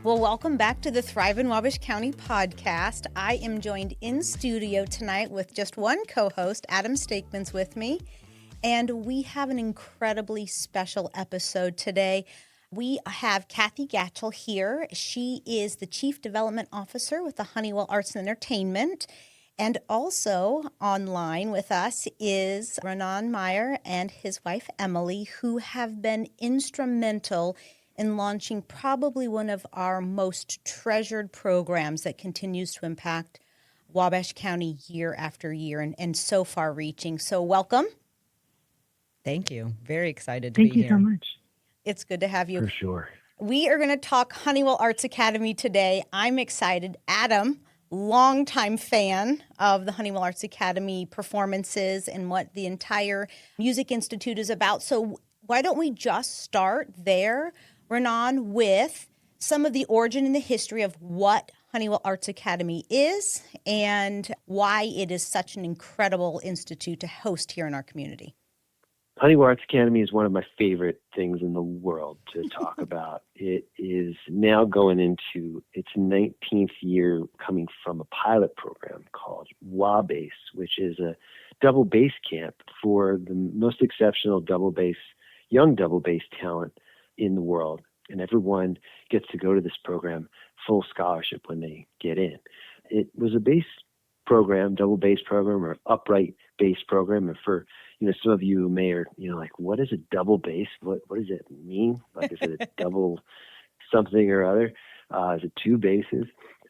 Well, welcome back to the Thrive in Wabash County podcast. I am joined in studio tonight with just one co-host, Adam Stakemans, with me. And we have an incredibly special episode today. We have Cathy Gatchel here. She is the Chief Development Officer with the Honeywell Arts and Entertainment. And also online with us is Ranaan Meyer and his wife, Emily, who have been instrumental in launching probably one of our most treasured programs that continues to impact Wabash County year after year and so far reaching. So welcome. Thank you. Very excited to be here. Thank you so much. It's good to have you. For sure. We are going to talk Honeywell Arts Academy today. I'm excited. Adam, longtime fan of the Honeywell Arts Academy performances and what the entire Music Institute is about. So why don't we just start there, Ranaan, with some of the origin and the history of what Honeywell Arts Academy is and why it is such an incredible institute to host here in our community. Honeywell Arts Academy is one of my favorite things in the world to talk about. It is now going into its 19th year, coming from a pilot program called Wabass, which is a double bass camp for the most exceptional young double bass talent in the world. And everyone gets to go to this program full scholarship when they get in. It was a bass program, double bass program, or upright bass program. And for some of you who may are like, what is a double bass? What does it mean? Like, is it a double something or other? Is it two basses?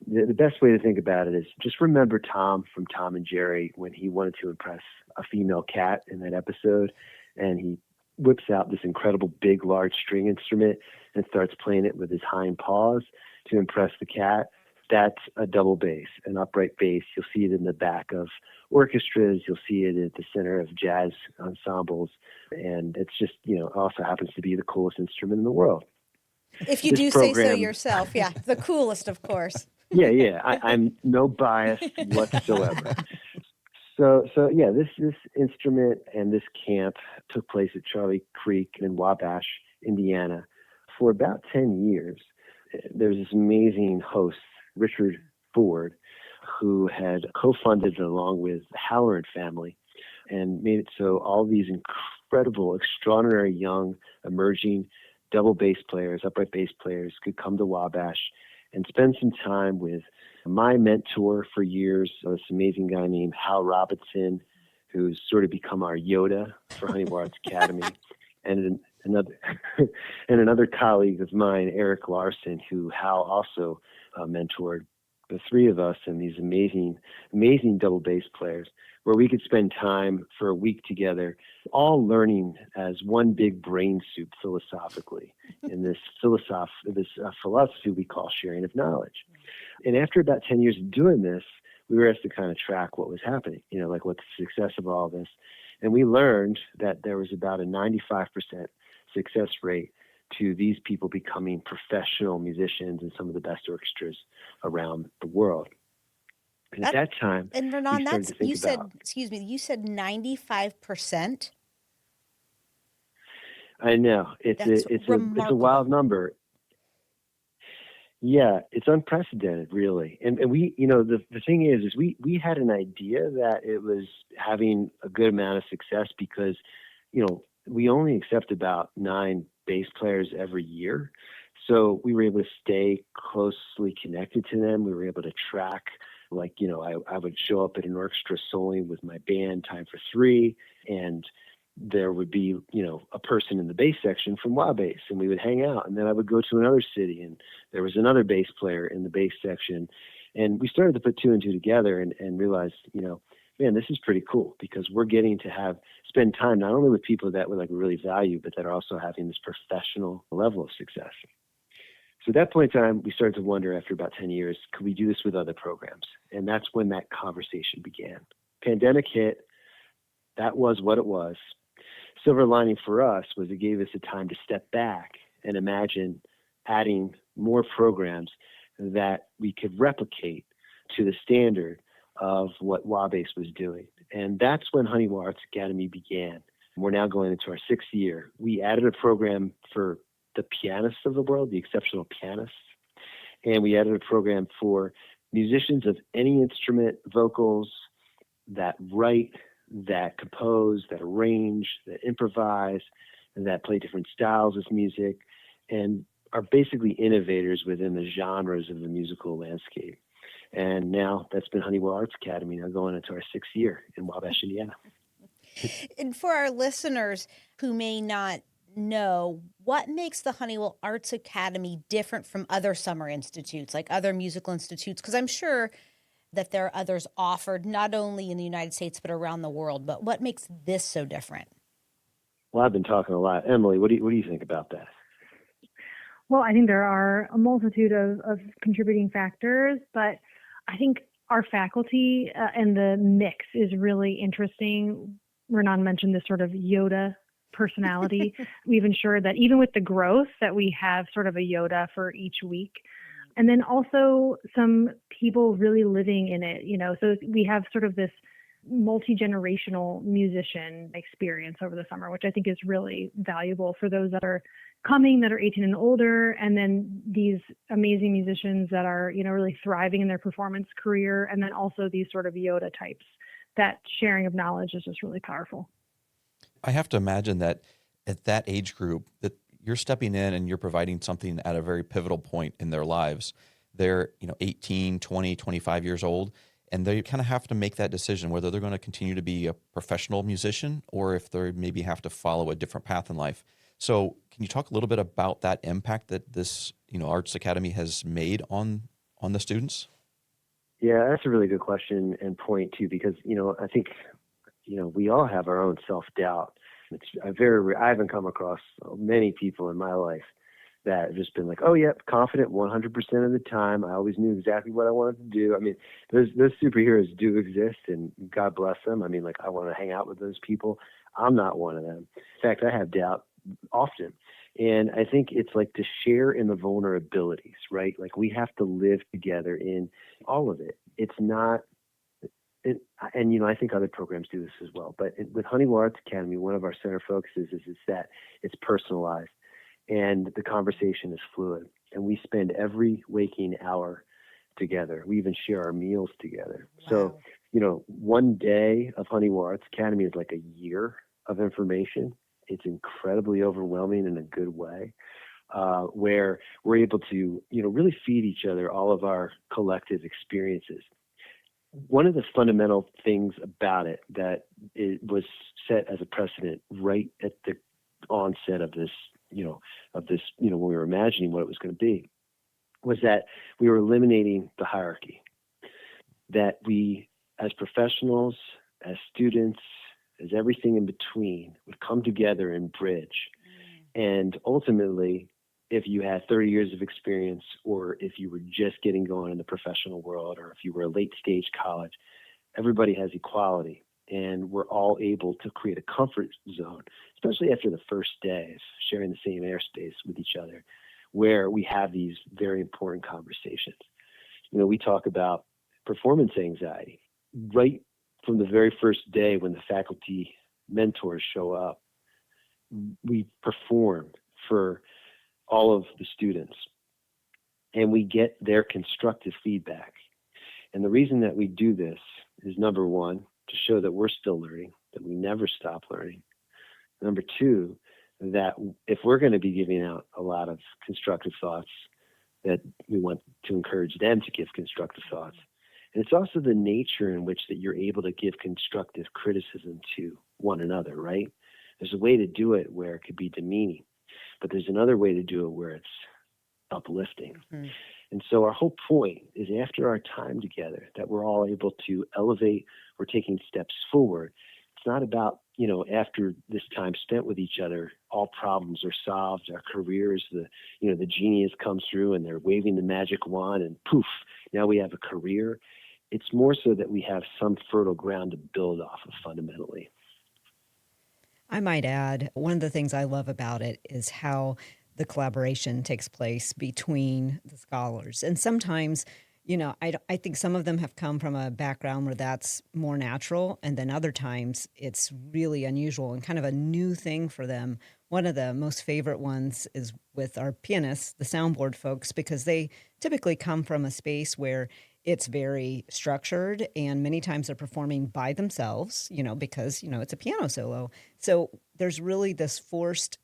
The best way to think about it is just remember Tom from Tom and Jerry when he wanted to impress a female cat in that episode, and he whips out this incredible big, large string instrument and starts playing it with his hind paws to impress the cat. That's a double bass, an upright bass. You'll see it in the back of orchestras. You'll see it at the center of jazz ensembles. And it's just, also happens to be the coolest instrument in the world. If you do say so yourself, yeah, the coolest, of course. Yeah. I'm no bias whatsoever. So this instrument and this camp took place at Charlie Creek in Wabash, Indiana, for about 10 years. There's this amazing host, Richard Ford, who had co-funded it along with the Halloran family and made it so all these incredible, extraordinary young, emerging double bass players, upright bass players could come to Wabash and spend some time with my mentor for years, this amazing guy named Hal Robinson, who's sort of become our Yoda for Honeywell Arts Academy, and another colleague of mine, Eric Larson, who Hal also mentored. The three of us and these amazing double bass players, where we could spend time for a week together, all learning as one big brain soup philosophically in this philosophy we call sharing of knowledge. And after about 10 years of doing this, we were asked to kind of track what was happening, like what's the success of all this. And we learned that there was about a 95% success rate to these people becoming professional musicians in some of the best orchestras around the world. And at that time, and Ranaan, you said 95%. I know it's a wild number. Yeah, it's unprecedented, really. And we, the thing is we had an idea that it was having a good amount of success because, we only accept about 9 bass players every year. So we were able to stay closely connected to them. We were able to track, I would show up at an orchestra soloing with my band, Time for Three, and there would be, a person in the bass section from Wabass, and we would hang out. And then I would go to another city, and there was another bass player in the bass section. And we started to put 2 and 2 together and realized, man, this is pretty cool because we're getting to spend time not only with people that we really value, but that are also having this professional level of success. So at that point in time, we started to wonder after about 10 years, could we do this with other programs? And that's when that conversation began. Pandemic hit. That was what it was. Silver lining for us was it gave us a time to step back and imagine adding more programs that we could replicate to the standard of what Wabass was doing. And that's when Honeywell Arts Academy began. We're now going into our 6th year. We added a program for the pianists of the world, the exceptional pianists. And we added a program for musicians of any instrument, vocals, that write, that compose, that arrange, that improvise, and that play different styles of music, and are basically innovators within the genres of the musical landscape. And now that's been Honeywell Arts Academy, now going into our 6th year in Wabash, Indiana. And for our listeners who may not know, what makes the Honeywell Arts Academy different from other summer institutes, like other musical institutes? Because I'm sure that there are others offered not only in the United States but around the world. But what makes this so different? Well, I've been talking a lot. Emily, what do you think about that? Well, I think there are a multitude of contributing factors, but I think our faculty and the mix is really interesting. Ranaan mentioned this sort of Yoda personality. We've ensured that even with the growth that we have sort of a Yoda for each week. And then also some people really living in it, so we have sort of this multi-generational musician experience over the summer, which I think is really valuable for those that are coming that are 18 and older, and then these amazing musicians that are, really thriving in their performance career, and then also these sort of Yoda types. That sharing of knowledge is just really powerful. I have to imagine that at that age group that you're stepping in and you're providing something at a very pivotal point in their lives. They're, 18, 20, 25 years old, and they kind of have to make that decision whether they're going to continue to be a professional musician or if they maybe have to follow a different path in life. So can you talk a little bit about that impact that this, Arts Academy has made on the students? Yeah, that's a really good question and point too, because, I think, we all have our own self-doubt. I haven't come across many people in my life that have just been like, oh, yeah, confident 100% of the time. I always knew exactly what I wanted to do. I mean, those superheroes do exist, and God bless them. I mean, like, I want to hang out with those people. I'm not one of them. In fact, I have doubt often. And I think it's like to share in the vulnerabilities, right? Like, we have to live together in all of it. It's not, I think other programs do this as well. But with Honeywell Arts Academy, one of our center focuses is that it's personalized and the conversation is fluid. And we spend every waking hour together. We even share our meals together. Wow. So, one day of Honeywell Arts Academy is like a year of information. It's incredibly overwhelming in a good way, where we're able to, really feed each other all of our collective experiences. One of the fundamental things about it that it was set as a precedent right at the onset of this, when we were imagining what it was going to be, was that we were eliminating the hierarchy. That we, as professionals, as students, as everything in between, would come together and bridge. And ultimately, if you had 30 years of experience, or if you were just getting going in the professional world, or if you were a late stage college, everybody has equality. And we're all able to create a comfort zone, especially after the first day of sharing the same airspace with each other, where we have these very important conversations. We talk about performance anxiety right from the very first day when the faculty mentors show up. We perform for all of the students, and we get their constructive feedback. And the reason that we do this is, number one, to show that we're still learning, that we never stop learning. Number two, that if we're going to be giving out a lot of constructive thoughts, that we want to encourage them to give constructive thoughts. And it's also the nature in which that you're able to give constructive criticism to one another, right? There's a way to do it where it could be demeaning, but there's another way to do it where it's uplifting. Mm-hmm. And so our whole point is, after our time together, that we're all able to elevate, we're taking steps forward. It's not about, after this time spent with each other, all problems are solved, our careers, the genius comes through and they're waving the magic wand and poof, now we have a career. It's more so that we have some fertile ground to build off of fundamentally. I might add, one of the things I love about it is how the collaboration takes place between the scholars. And sometimes, I think some of them have come from a background where that's more natural, and then other times it's really unusual and kind of a new thing for them one of the most favorite ones is with our pianists, the soundboard folks, because they typically come from a space where it's very structured, and many times they're performing by themselves, because, it's a piano solo. So there's really this forced,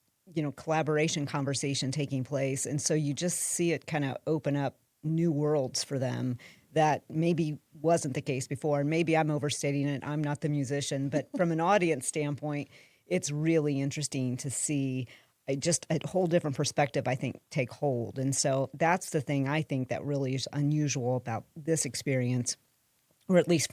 collaboration conversation taking place. And so you just see it kind of open up new worlds for them that maybe wasn't the case before. And maybe I'm overstating it. I'm not the musician, but from an audience standpoint, it's really interesting to see just a whole different perspective, I think, take hold. And so that's the thing I think that really is unusual about this experience, or at least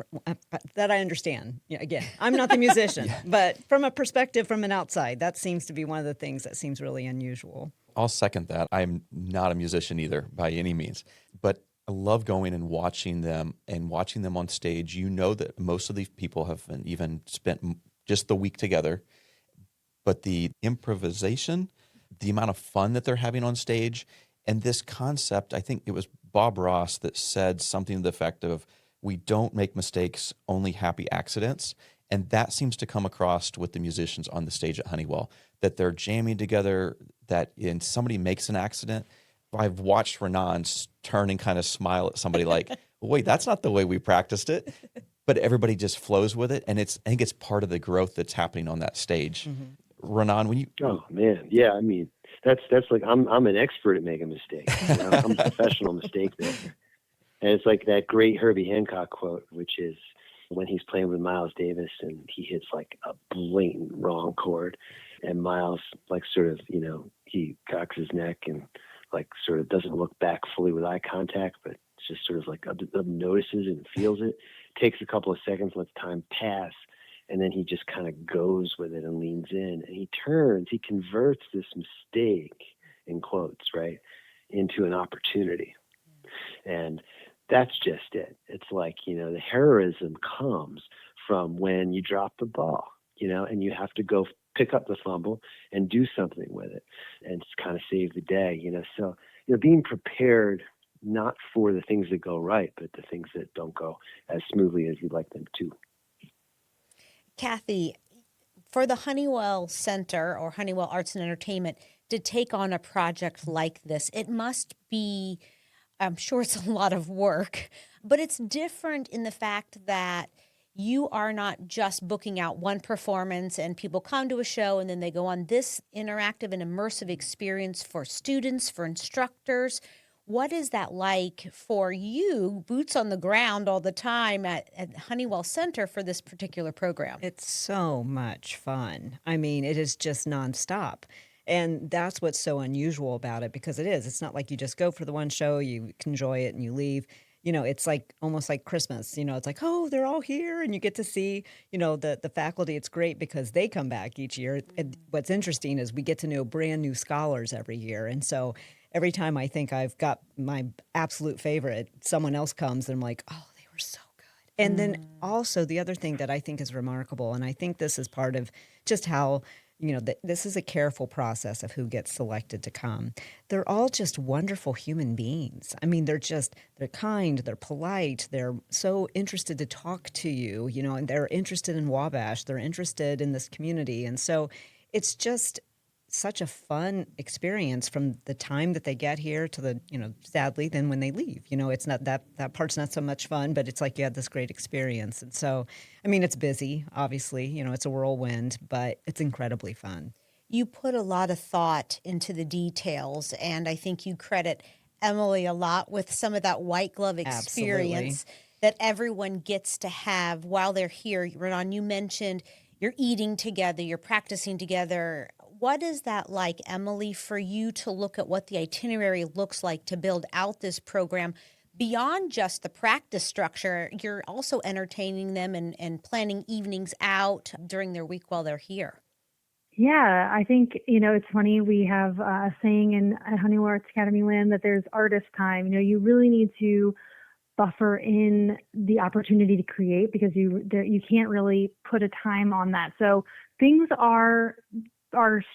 that I understand. Again, I'm not the musician, but from a perspective from an outside, that seems to be one of the things that seems really unusual. I'll second that. I'm not a musician either by any means, but I love going and watching them on stage. That most of these people have even spent just the week together, but the improvisation, the amount of fun that they're having on stage, and this concept, I think it was Bob Ross that said something to the effect of, we don't make mistakes, only happy accidents. And that seems to come across with the musicians on the stage at Honeywell, that they're jamming together, that somebody makes an accident. I've watched Ranaan turn and kind of smile at somebody like, wait, that's not the way we practiced it. But everybody just flows with it. And I think it's part of the growth that's happening on that stage. Mm-hmm. Ranaan, when you... Oh, man. Yeah, I mean, that's like, I'm an expert at making mistakes. I'm a professional mistake maker. And it's like that great Herbie Hancock quote, which is when he's playing with Miles Davis and he hits like a blatant wrong chord, and Miles like sort of, he cocks his neck and like sort of doesn't look back fully with eye contact, but just sort of like notices and feels it, takes a couple of seconds, lets time pass, and then he just kind of goes with it and leans in, and he converts this mistake, in quotes, right, into an opportunity. And that's just it. It's like, the heroism comes from when you drop the ball, and you have to go pick up the fumble and do something with it and kind of save the day, So, being prepared not for the things that go right, but the things that don't go as smoothly as you'd like them to. Cathy, for the Honeywell Center or Honeywell Arts and Entertainment to take on a project like this, it must be, I'm sure it's a lot of work, but it's different in the fact that you are not just booking out one performance and people come to a show and then they go on this interactive and immersive experience for students, for instructors. What is that like for you, boots on the ground all the time at Honeywell Center for this particular program? It's so much fun. I mean, it is just nonstop. And that's what's so unusual about it, because it is. It's not like you just go for the one show, you enjoy it, and you leave. It's like almost like Christmas. It's like, oh, they're all here, and you get to see, the faculty. It's great because they come back each year. And what's interesting is we get to know brand new scholars every year. And so every time I think I've got my absolute favorite, someone else comes, and I'm like, oh, they were so good. And then also the other thing that I think is remarkable, and I think this is part of just how this is a careful process of who gets selected to come. They're all just wonderful human beings. I mean, they're kind, they're polite, they're so interested to talk to you, and they're interested in Wabash, they're interested in this community. And so it's just such a fun experience from the time that they get here to the, sadly, then when they leave. It's not that part's not so much fun, but it's like you had this great experience. And so, I mean, it's busy, obviously, it's a whirlwind, but it's incredibly fun. You put a lot of thought into the details, and I think you credit Emily a lot with some of that white glove experience that everyone gets to have while they're here. Ranaan, you mentioned you're eating together, you're practicing together. What is that like, Emily, for you to look at what the itinerary looks like to build out this program? Beyond just the practice structure, you're also entertaining them and planning evenings out during their week while they're here. Yeah, I think, it's funny. We have a saying at Honeywell Arts Academy land that there's artist time. You really need to buffer in the opportunity to create, because you can't really put a time on that. So things are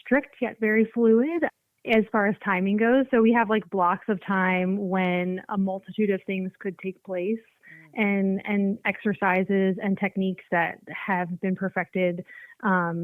strict yet very fluid as far as timing goes. So we have like blocks of time when a multitude of things could take place. and exercises and techniques that have been perfected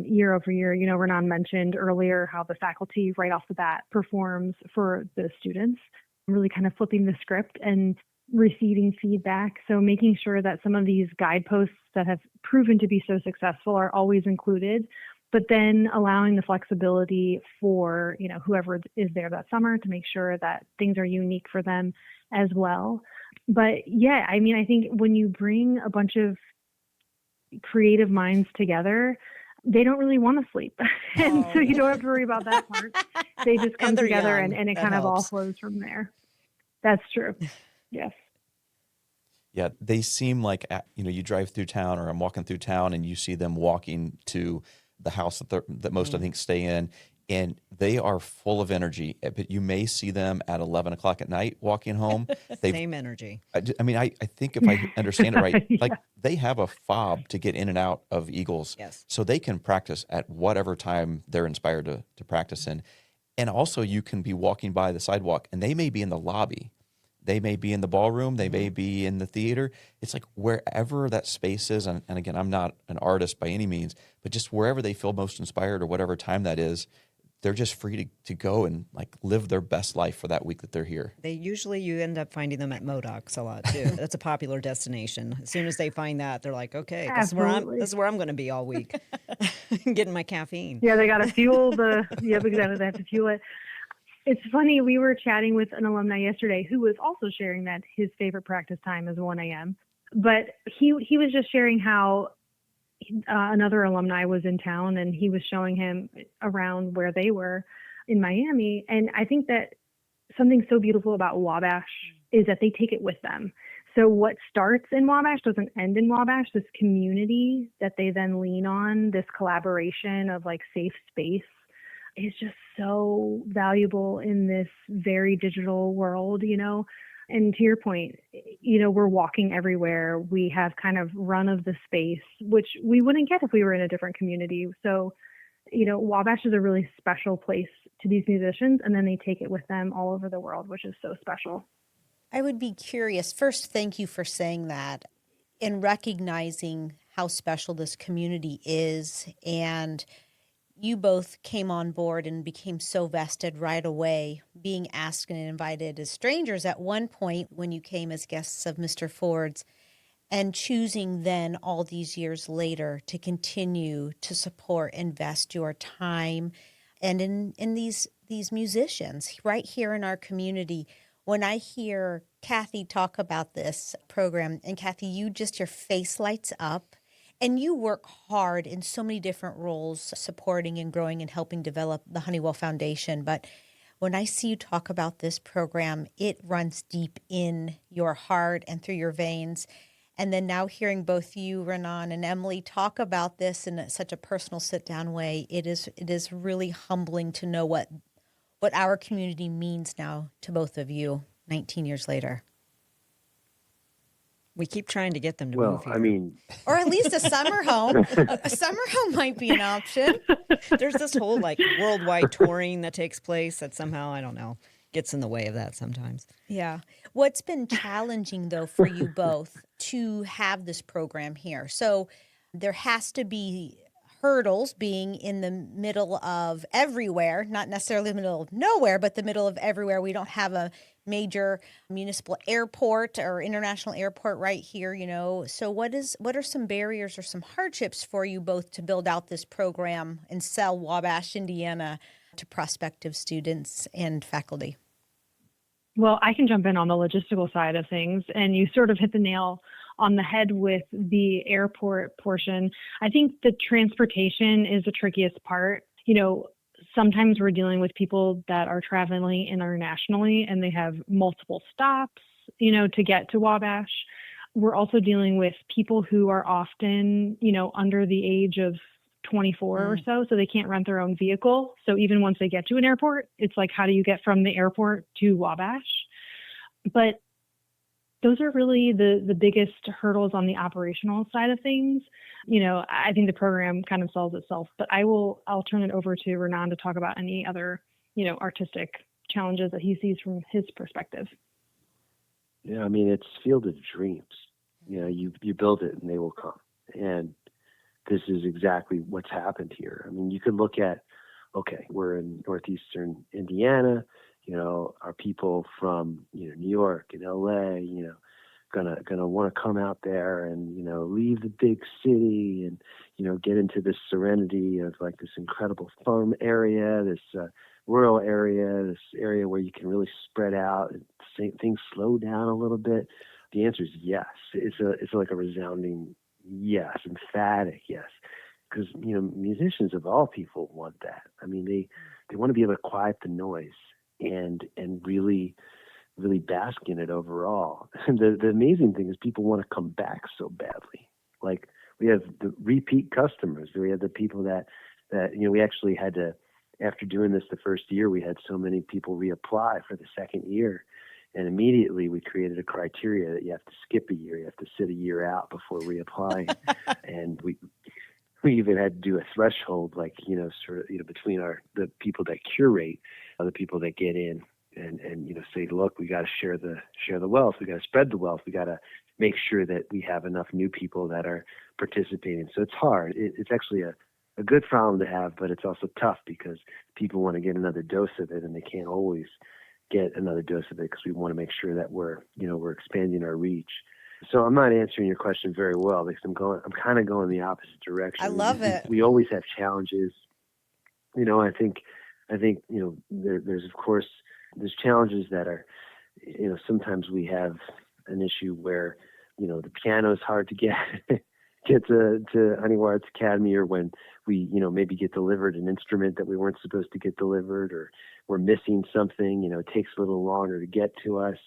year over year. Ranaan mentioned earlier how the faculty right off the bat performs for the students, really kind of flipping the script and receiving feedback. So making sure that some of these guideposts that have proven to be so successful are always included, but then allowing the flexibility for, whoever is there that summer to make sure that things are unique for them as well. But yeah, I think when you bring a bunch of creative minds together, they don't really want to sleep. And so you don't have to worry about that part. They just come together and it kind of all flows from there. That's true. Yes. Yeah, they seem like, you drive through town, or I'm walking through town and you see them walking to the house that most, I think, stay in, and they are full of energy. But you may see them at 11 o'clock at night walking home. Same energy. I think if I understand it right, like they have a fob to get in and out of Eagles. Yes. So they can practice at whatever time they're inspired to practice in. And also you can be walking by the sidewalk and they may be in the lobby. They may be in the ballroom. They may be in the theater. It's like wherever that space is. And again, I'm not an artist by any means, but just wherever they feel most inspired or whatever time that is, they're just free to go and like live their best life for that week that they're here. You end up finding them at Modoc's a lot too. That's a popular destination. As soon as they find that, they're like, okay, this is where I'm going to be all week, getting my caffeine. Yeah, they got to fuel exactly. They have to fuel it. It's funny, we were chatting with an alumni yesterday who was also sharing that his favorite practice time is 1 a.m. But he was just sharing how another alumni was in town and he was showing him around where they were in Miami. And I think that something so beautiful about Wabash is that they take it with them. So what starts in Wabash doesn't end in Wabash. This community that they then lean on, this collaboration of like safe space, is just so valuable in this very digital world, And to your point, we're walking everywhere. We have kind of run of the space, which we wouldn't get if we were in a different community. So, Wabash is a really special place to these musicians, and then they take it with them all over the world, which is so special. I would be curious. First, thank you for saying that and recognizing how special this community is. And you both came on board and became so vested right away, being asked and invited as strangers at one point when you came as guests of Mr. Ford's, and choosing then all these years later to continue to support, invest your time and in these musicians right here in our community. When I hear Cathy talk about this program, and Cathy, your face lights up. And you work hard in so many different roles, supporting and growing and helping develop the Honeywell Foundation. But when I see you talk about this program, it runs deep in your heart and through your veins. And then now hearing both you, Ranaan, and Emily talk about this in such a personal sit-down way, it is really humbling to know what our community means now to both of you 19 years later. We keep trying to get them to move here. Or at least a summer home. A summer home might be an option. There's this whole worldwide touring that takes place that somehow, I don't know, gets in the way of that sometimes. Yeah. What's been challenging, though, for you both to have this program here? So there has to be hurdles being in the middle of everywhere, not necessarily the middle of nowhere, but the middle of everywhere. We don't have a major municipal airport or international airport right here, So what are some barriers or some hardships for you both to build out this program and sell Wabash, Indiana to prospective students and faculty? Well, I can jump in on the logistical side of things, and you sort of hit the nail on the head with the airport portion. I think the transportation is the trickiest part. Sometimes we're dealing with people that are traveling internationally and they have multiple stops, to get to Wabash. We're also dealing with people who are often, under the age of 24 or so they can't rent their own vehicle. So even once they get to an airport, it's like, how do you get from the airport to Wabash? But those are really the biggest hurdles on the operational side of things. I think the program kind of solves itself, but I'll turn it over to Ranaan to talk about any other, artistic challenges that he sees from his perspective. Yeah, it's Field of Dreams. you build it and they will come. And this is exactly what's happened here. I mean, you could look at, okay, we're in northeastern Indiana, are people from, New York and LA, gonna want to come out there and, leave the big city and, get into this serenity of like this incredible farm area, this rural area, this area where you can really spread out and things slow down a little bit. The answer is yes. It's like a resounding yes, emphatic yes. Because, musicians of all people want that. I mean, they want to be able to quiet the noise and really, really bask in it overall. And the amazing thing is people want to come back so badly. Like, we have the repeat customers. We have the people that we actually had to, after doing this the first year, we had so many people reapply for the second year. And immediately we created a criteria that you have to skip a year. You have to sit a year out before reapplying. And we even had to do a threshold, like, between the people that curate, the people that get in and say, look, we got to share the wealth. We got to spread the wealth. We got to make sure that we have enough new people that are participating. So it's hard. It's actually a good problem to have, but it's also tough because people want to get another dose of it and they can't always get another dose of it because we want to make sure that we're expanding our reach. So I'm not answering your question very well because I'm kind of going the opposite direction. I love it. We always have challenges. I think there's of course there's challenges that are, sometimes we have an issue where, the piano is hard to get to Honeywell Arts Academy, or when we, maybe get delivered an instrument that we weren't supposed to get delivered, or we're missing something, it takes a little longer to get to us.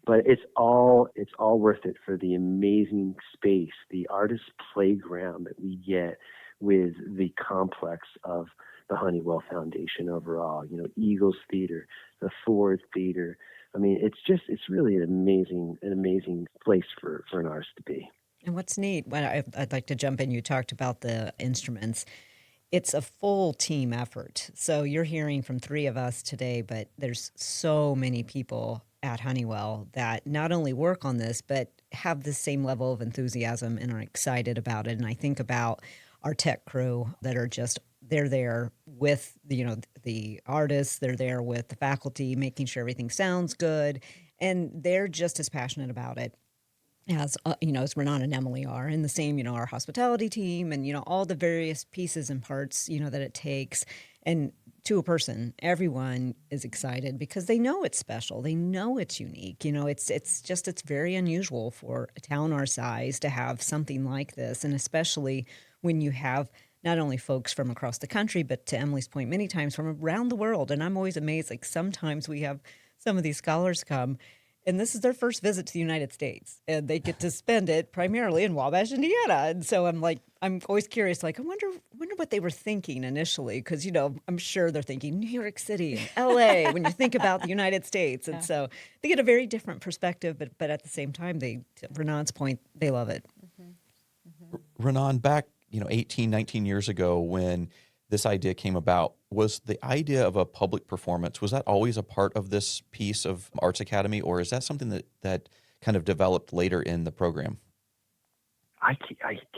But it's all worth it for the amazing space, the artist playground that we get with the complex of the Honeywell Foundation overall. Eagles Theater, the Ford Theater. I mean, it's really an amazing place for an artist to be. And what's neat, I'd like to jump in, you talked about the instruments. It's a full team effort. So you're hearing from three of us today, but there's so many people at Honeywell that not only work on this, but have the same level of enthusiasm and are excited about it. And I think about our tech crew that are they're there with the artists, they're there with the faculty, making sure everything sounds good, and they're just as passionate about it as as Ranaan and Emily are, and the same, our hospitality team and, all the various pieces and parts, that it takes. And to a person, everyone is excited because they know it's special. They know it's unique. It's very unusual for a town our size to have something like this. And especially when you have not only folks from across the country, but to Emily's point, many times from around the world. And I'm always amazed, like sometimes we have some of these scholars come, and this is their first visit to the United States, and they get to spend it primarily in Wabash, Indiana. And so I'm always curious, like, I wonder what they were thinking initially, because, I'm sure they're thinking New York City and L.A. when you think about the United States. And so they get a very different perspective, but at the same time, to Ranaan's point, they love it. Mm-hmm. Ranaan, back, 18, 19 years ago when this idea came about, was the idea of a public performance, was that always a part of this piece of Arts Academy, or is that something that kind of developed later in the program? I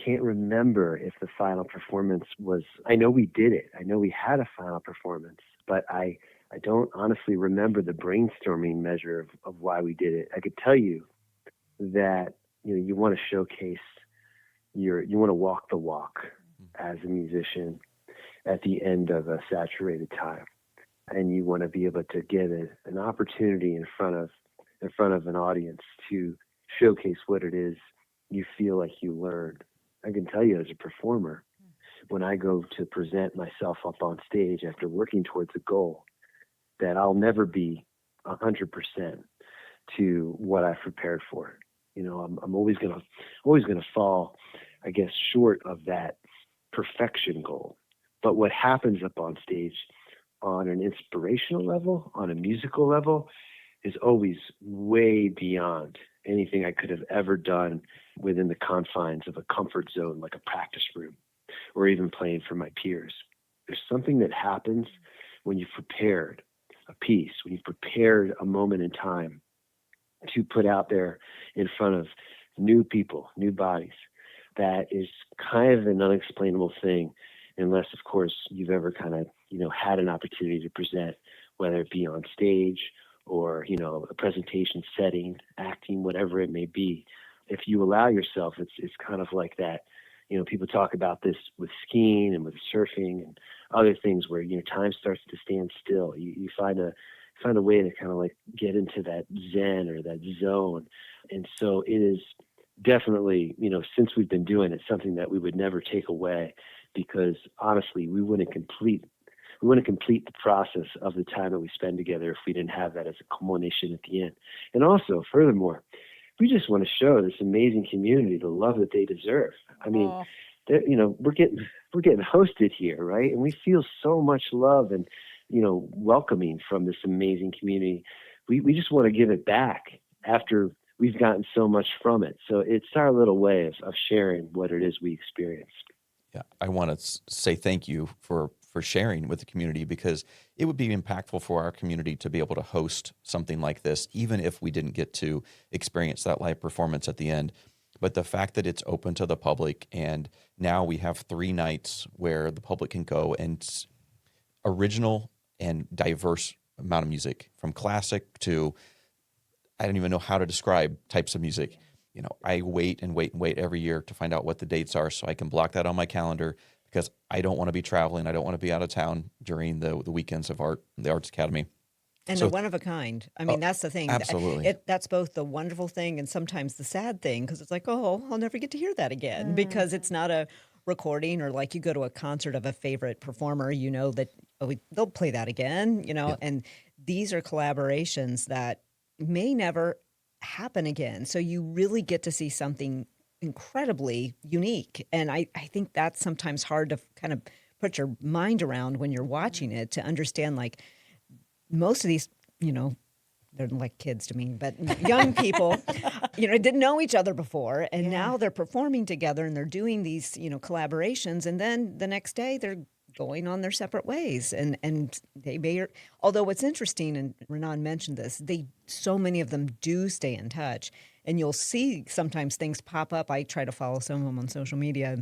can't remember if the final performance was, I know we did it. I know we had a final performance, but I don't honestly remember the brainstorming measure of why we did it. I could tell you that, you want to showcase you want to walk the walk as a musician at the end of a saturated time, and you want to be able to get an opportunity in front of an audience to showcase what it is you feel like you learned. I can tell you as a performer, when I go to present myself up on stage after working towards a goal, that I'll never be 100% to what I've prepared for. I'm always gonna fall, I guess, short of that perfection goal. But what happens up on stage on an inspirational level, on a musical level, is always way beyond anything I could have ever done within the confines of a comfort zone, like a practice room, or even playing for my peers. There's something that happens when you've prepared a piece, when you've prepared a moment in time to put out there in front of new people, new bodies. That is kind of an unexplainable thing, unless, of course, you've ever kind of, had an opportunity to present, whether it be on stage or, a presentation setting, acting, whatever it may be. If you allow yourself, it's kind of like that. People talk about this with skiing and with surfing and other things where, time starts to stand still. You find a way to kind of like get into that zen or that zone. And so it is definitely, since we've been doing it, something that we would never take away, because honestly, we wouldn't complete the process of the time that we spend together if we didn't have that as a culmination at the end. And also, furthermore, we just want to show this amazing community the love that they deserve. I mean, we're getting hosted here, right? And we feel so much love and, welcoming from this amazing community. We just want to give it back after we've gotten so much from it. So it's our little way of sharing what it is we experience. Yeah, I want to say thank you for sharing with the community, because it would be impactful for our community to be able to host something like this, even if we didn't get to experience that live performance at the end. But the fact that it's open to the public, and now we have 3 nights where the public can go, and original and diverse amount of music, from classic to, I don't even know how to describe types of music. I wait and wait and wait every year to find out what the dates are so I can block that on my calendar, because I don't want to be traveling. I don't want to be out of town during the weekends of the Arts Academy. And So, the one of a kind. I mean, that's the thing. Absolutely. That's both the wonderful thing and sometimes the sad thing, because it's like, oh, I'll never get to hear that again, because it's not a recording, or like you go to a concert of a favorite performer, that they'll play that again, Yeah. and these are collaborations that may never happen again. So you really get to see something incredibly unique. And I think that's sometimes hard to kind of put your mind around when you're watching it, to understand, like, most of these, they're like kids to me, but young people, didn't know each other before. And now they're performing together and they're doing these, collaborations. And then the next day they're going on their separate ways. And they may, although what's interesting, and Ranaan mentioned this, so many of them do stay in touch. And you'll see sometimes things pop up. I try to follow some of them on social media.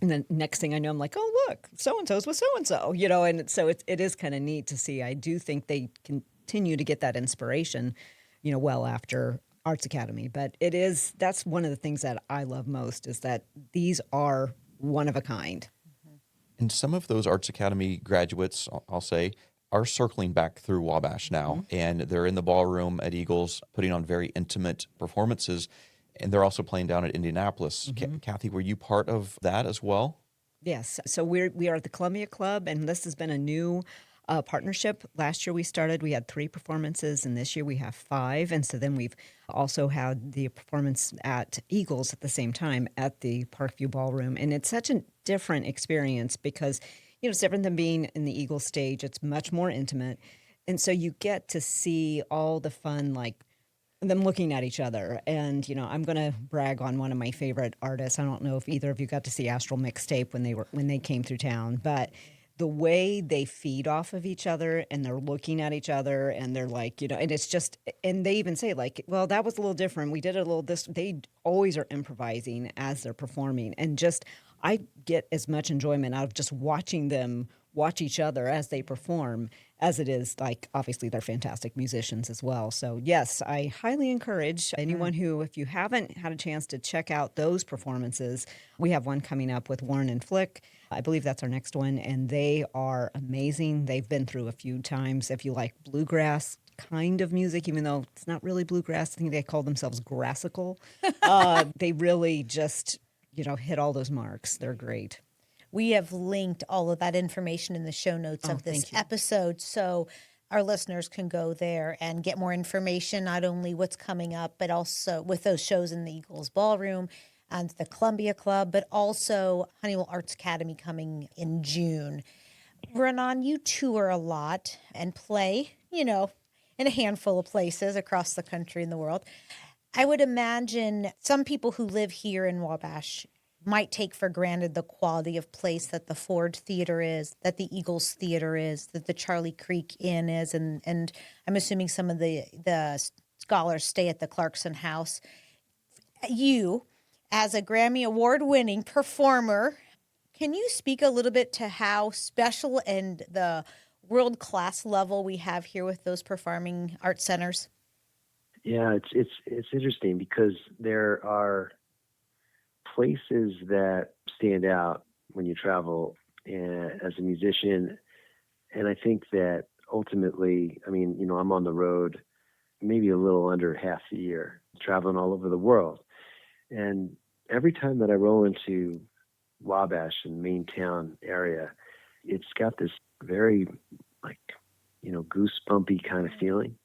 And then next thing I know, I'm like, oh, look, so-and-so's with so-and-so, and so it is kind of neat to see. I do think they continue to get that inspiration, well after Arts Academy. But that's one of the things that I love most, is that these are one of a kind. And some of those Arts Academy graduates, I'll say, are circling back through Wabash now, and they're in the ballroom at Eagles putting on very intimate performances. And they're also playing down at Indianapolis. Cathy, were you part of that as well? Yes. So we are at the Columbia Club, and this has been a new partnership. Last year we had 3 performances, and this year we have 5. And so then we've also had the performance at Eagles at the same time at the Parkview Ballroom. And it's such a different experience because, it's different than being in the Eagles stage. It's much more intimate. And so you get to see all the fun, like, them looking at each other. And, I'm going to brag on one of my favorite artists. I don't know if either of you got to see Astral Mixtape when they came through town, but the way they feed off of each other, and they're looking at each other, and they're like, and it's just, and they even say, like, well, that was a little different. We did it a little this. They always are improvising as they're performing. And just, I get as much enjoyment out of just watching them watch each other as they perform, as it is, like, obviously they're fantastic musicians as well. So yes, I highly encourage anyone who, if you haven't had a chance to check out those performances, we have one coming up with Warren and Flick. I believe that's our next one, and they are amazing. They've been through a few times. If you like bluegrass kind of music, even though it's not really bluegrass, I think they call themselves grassical. They really just, hit all those marks. They're great. We have linked all of that information in the show notes of this episode, so our listeners can go there and get more information, not only what's coming up, but also with those shows in the Eagles Ballroom and the Columbia Club, but also Honeywell Arts Academy coming in June. Ranaan, you tour a lot and play, in a handful of places across the country and the world. I would imagine some people who live here in Wabash might take for granted the quality of place that the Ford Theater is, that the Eagles Theater is, that the Charlie Creek Inn is, and I'm assuming some of the scholars stay at the Clarkson House. you, as a Grammy Award-winning performer, can you speak a little bit to how special and the world-class level we have here with those performing arts centers? Yeah, it's interesting because there are places that stand out when you travel as a musician, and I think that ultimately, I mean, I'm on the road maybe a little under half the year, traveling all over the world, and every time that I roll into Wabash in main town area, it's got this very like goosebumpy kind of feeling.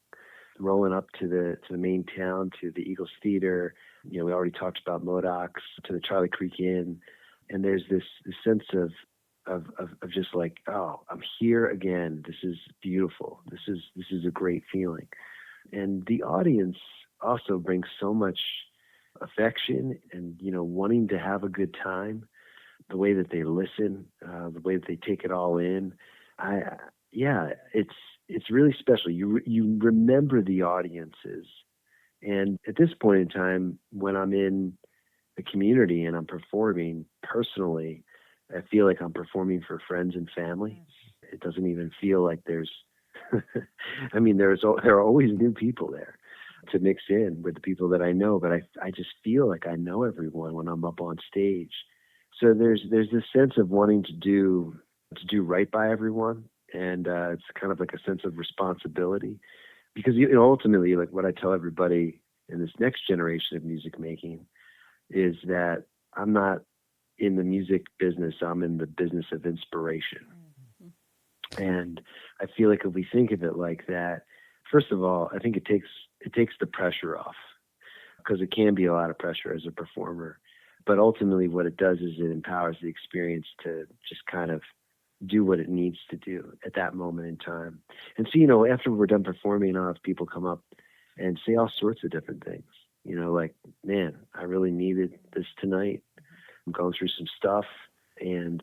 Rolling up to the main town, to the Eagles Theater, we already talked about Modoc's, to the Charlie Creek Inn, and there's this sense of just like, oh, I'm here again. This is beautiful. This is a great feeling, and the audience also brings so much affection and wanting to have a good time. The way that they listen, the way that they take it all in, it's really special. You remember the audiences, and at this point in time, when I'm in the community and I'm performing personally, I feel like I'm performing for friends and family. It doesn't even feel like there's. I mean, there are always new people there to mix in with the people that I know, but I just feel like I know everyone when I'm up on stage. So there's this sense of wanting to do right by everyone, and it's kind of like a sense of responsibility, because ultimately, like what I tell everybody in this next generation of music making is that I'm not in the music business, I'm in the business of inspiration. Mm-hmm. And I feel like if we think of it like that, first of all, I think it takes the pressure off, because it can be a lot of pressure as a performer. But ultimately what it does is it empowers the experience to just kind of do what it needs to do at that moment in time. And so, after we're done performing, I'll have people come up and say all sorts of different things. Like, man, I really needed this tonight. I'm going through some stuff. And,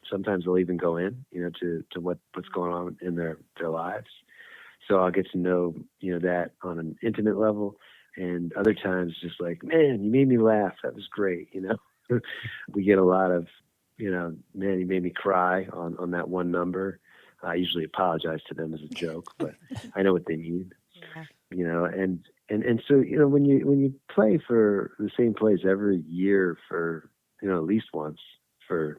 sometimes they'll even go in, to what's going on in their lives. So I'll get to know, that on an intimate level. And other times just like, man, you made me laugh. That was great. We get a lot of, man, you made me cry on that one number. I usually apologize to them as a joke, but I know what they mean. Yeah. And so, when you play for the same place every year for, at least once for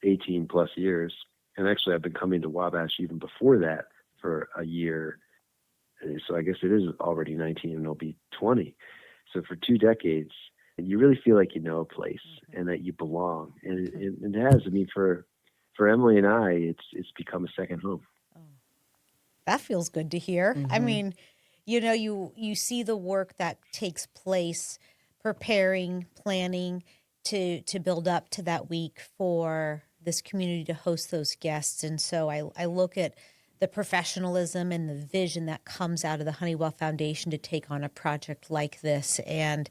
18 plus years, and actually I've been coming to Wabash even before that for a year. So I guess it is already 19 and it'll be 20. So for 2 decades, you really feel like you know a place and that you belong. And it has. I mean, for Emily and I, it's become a second home. Oh, that feels good to hear. Mm-hmm. I mean, you see the work that takes place, preparing, planning to build up to that week for this community to host those guests. And so I look at the professionalism and the vision that comes out of the Honeywell Foundation to take on a project like this. And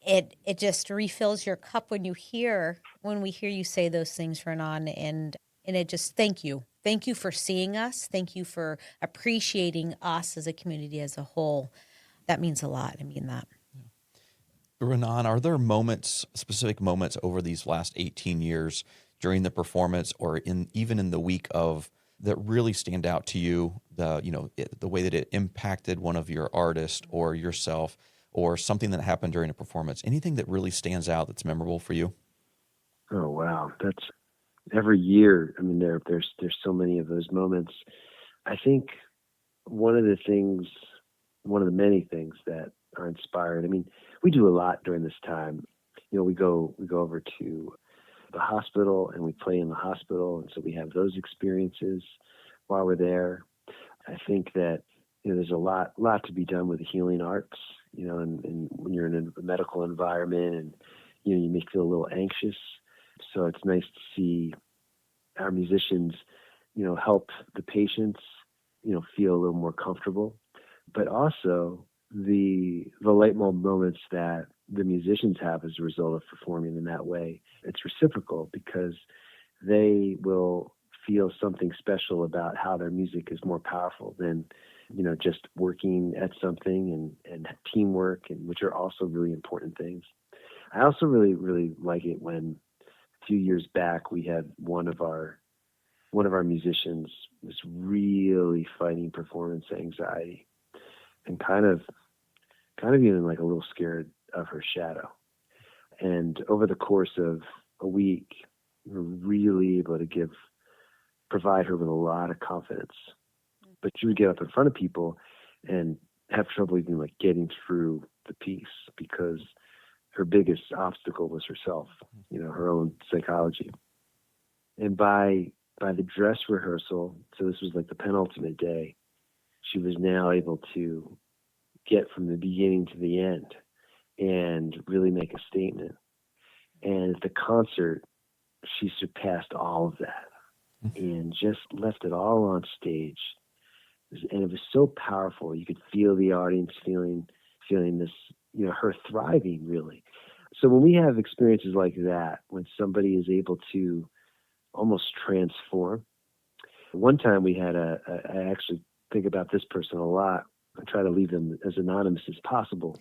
it just refills your cup when we hear you say those things, Ranaan, and it just, thank you. Thank you for seeing us. Thank you for appreciating us as a community as a whole. That means a lot. I mean that. Ranaan, are there specific moments over these last 18 years during the performance or even in the week of that really stand out to you, the way that it impacted one of your artists or yourself, or something that happened during a performance? Anything that really stands out that's memorable for you? Oh, wow. That's every year. I mean, there's so many of those moments. I think one of the many things that are inspired. I mean, we do a lot during this time. We go over to the hospital and we play in the hospital, and so we have those experiences while we're there. I think that there's a lot to be done with the healing arts. And when you're in a medical environment, and you may feel a little anxious, so it's nice to see our musicians, help the patients, feel a little more comfortable, but also the light bulb moments that the musicians have as a result of performing in that way. It's reciprocal because they will feel something special about how their music is more powerful than just working at something and teamwork, and which are also really important things. I also really, really like it when a few years back we had one of our musicians was really fighting performance anxiety and kind of even like a little scared of her shadow. And over the course of a week, we were really able to provide her with a lot of confidence. But she would get up in front of people and have trouble even like getting through the piece because her biggest obstacle was herself, her own psychology. And by the dress rehearsal, so this was like the penultimate day, she was now able to get from the beginning to the end and really make a statement. And at the concert, she surpassed all of that and just left it all on stage. And it was so powerful. You could feel the audience feeling this, her thriving, really. So when we have experiences like that, when somebody is able to almost transform. One time we had I actually think about this person a lot. I try to leave them as anonymous as possible.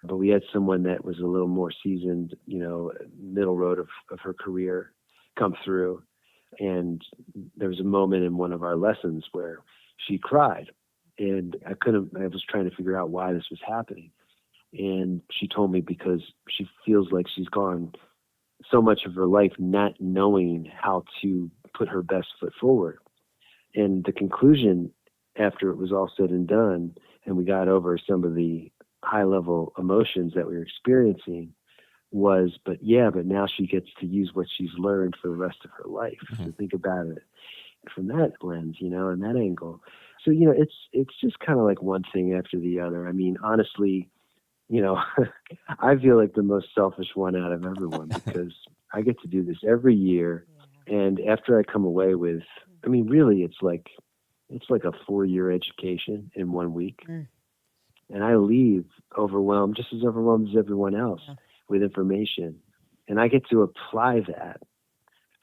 But we had someone that was a little more seasoned, middle road of her career come through. And there was a moment in one of our lessons where she cried. And I was trying to figure out why this was happening. And she told me because she feels like she's gone so much of her life not knowing how to put her best foot forward. And the conclusion after it was all said and done, and we got over some of the high level emotions that we were experiencing was, but now she gets to use what she's learned for the rest of her life. So think about it from that lens, and that angle. So, it's just kind of like one thing after the other. I mean, honestly, I feel like the most selfish one out of everyone because I get to do this every year. And after I come away with, I mean, really, it's like a 4-year education in 1 week. And I leave overwhelmed, just as overwhelmed as everyone else with information. And I get to apply that